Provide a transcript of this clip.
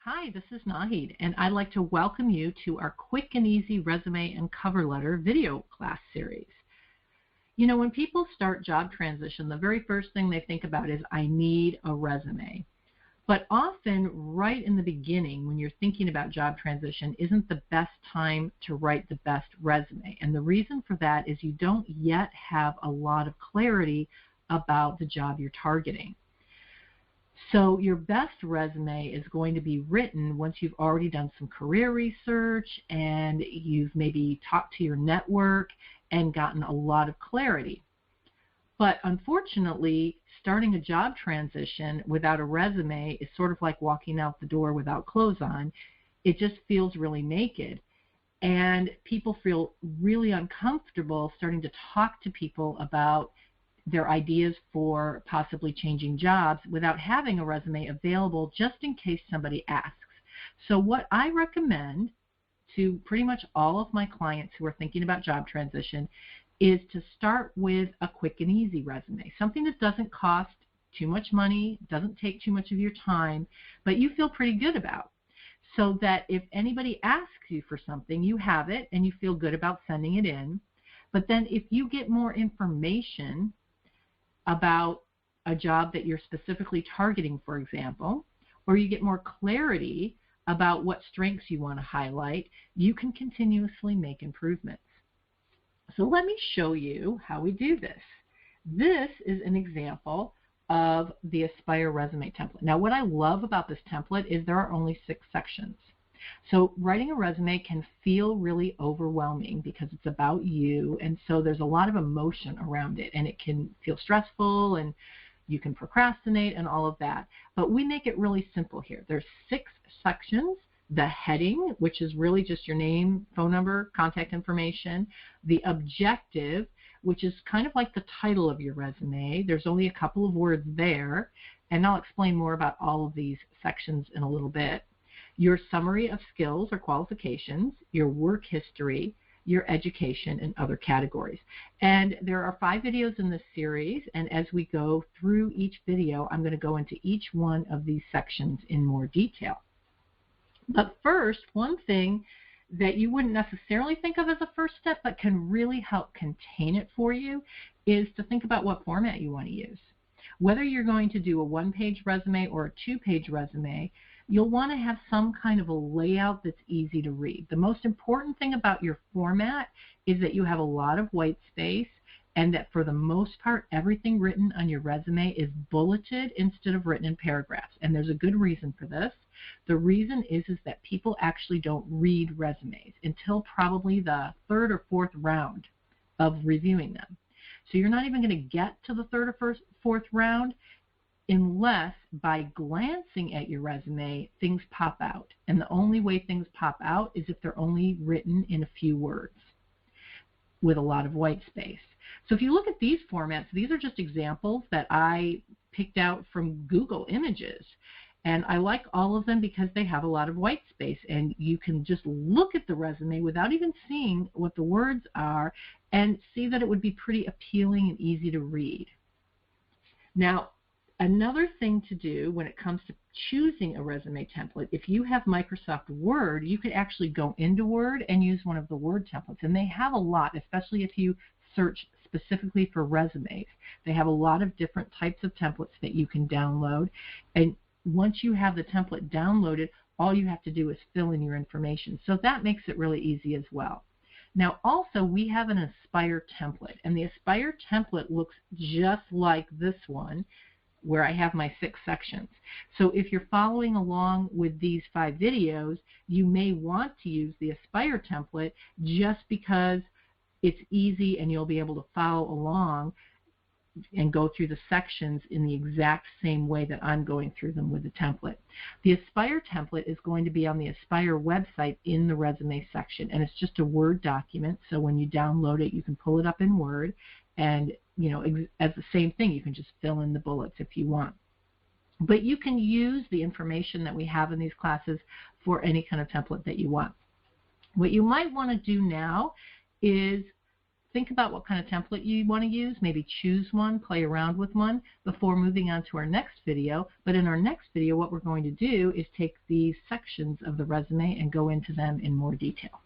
Hi, this is Nahid, and I'd like to welcome you to our quick and easy resume and cover letter video class series. You know, when people start job transition, the very first thing they think about is, I need a resume. But often, right in the beginning, when you're thinking about job transition, isn't the best time to write the best resume. And the reason for that is you don't yet have a lot of clarity about the job you're targeting. So your best resume is going to be written once you've already done some career research and you've maybe talked to your network and gotten a lot of clarity. But unfortunately, starting a job transition without a resume is sort of like walking out the door without clothes on. It just feels really naked. And people feel really uncomfortable starting to talk to people about their ideas for possibly changing jobs without having a resume available just in case somebody asks. So what I recommend to pretty much all of my clients who are thinking about job transition is to start with a quick and easy resume, something that doesn't cost too much money, doesn't take too much of your time, but you feel pretty good about, so that if anybody asks you for something, you have it and you feel good about sending it in. But then if you get more information about a job that you're specifically targeting, for example, or you get more clarity about what strengths you want to highlight, you can continuously make improvements. So let me show you how we do this. This is an example of the Aspire resume template. Now, what I love about this template is there are only 6 sections. So writing a resume can feel really overwhelming because it's about you, and so there's a lot of emotion around it, and it can feel stressful, and you can procrastinate and all of that. But we make it really simple here. There's 6 sections. The heading, which is really just your name, phone number, contact information. The objective, which is kind of like the title of your resume. There's only a couple of words there, and I'll explain more about all of these sections in a little bit. Your summary of skills or qualifications, your work history, your education, and other categories. And there are 5 videos in this series, and as we go through each video, I'm going to go into each one of these sections in more detail. But first, one thing that you wouldn't necessarily think of as a first step, but can really help contain it for you, is to think about what format you want to use. Whether you're going to do a 1-page resume or a 2-page resume, you'll want to have some kind of a layout that's easy to read. The most important thing about your format is that you have a lot of white space, and that for the most part, everything written on your resume is bulleted instead of written in paragraphs. And there's a good reason for this. The reason is that people actually don't read resumes until probably the 3rd or 4th round of reviewing them. So you're not even going to get to the 3rd or 4th round unless by glancing at your resume, things pop out. And the only way things pop out is if they're only written in a few words with a lot of white space. So if you look at these formats, these are just examples that I picked out from Google Images. And I like all of them because they have a lot of white space, and you can just look at the resume without even seeing what the words are and see that it would be pretty appealing and easy to read. Now, another thing to do when it comes to choosing a resume template, if you have Microsoft Word, you could actually go into Word and use one of the Word templates. And they have a lot, especially if you search specifically for resumes. They have a lot of different types of templates that you can download. And once you have the template downloaded, all you have to do is fill in your information. So that makes it really easy as well. Now also, we have an Aspire template, and the Aspire template looks just like this one, where I have my 6 sections. So if you're following along with these 5 videos, you may want to use the Aspire template just because it's easy and you'll be able to follow along and go through the sections in the exact same way that I'm going through them with the template. The Aspire template is going to be on the Aspire website in the resume section, and it's just a Word document, so when you download it, you can pull it up in Word, and as the same thing, you can just fill in the bullets if you want. But you can use the information that we have in these classes for any kind of template that you want. What you might want to do now is think about what kind of template you want to use. Maybe choose one, play around with one before moving on to our next video. But in our next video, what we're going to do is take these sections of the resume and go into them in more detail.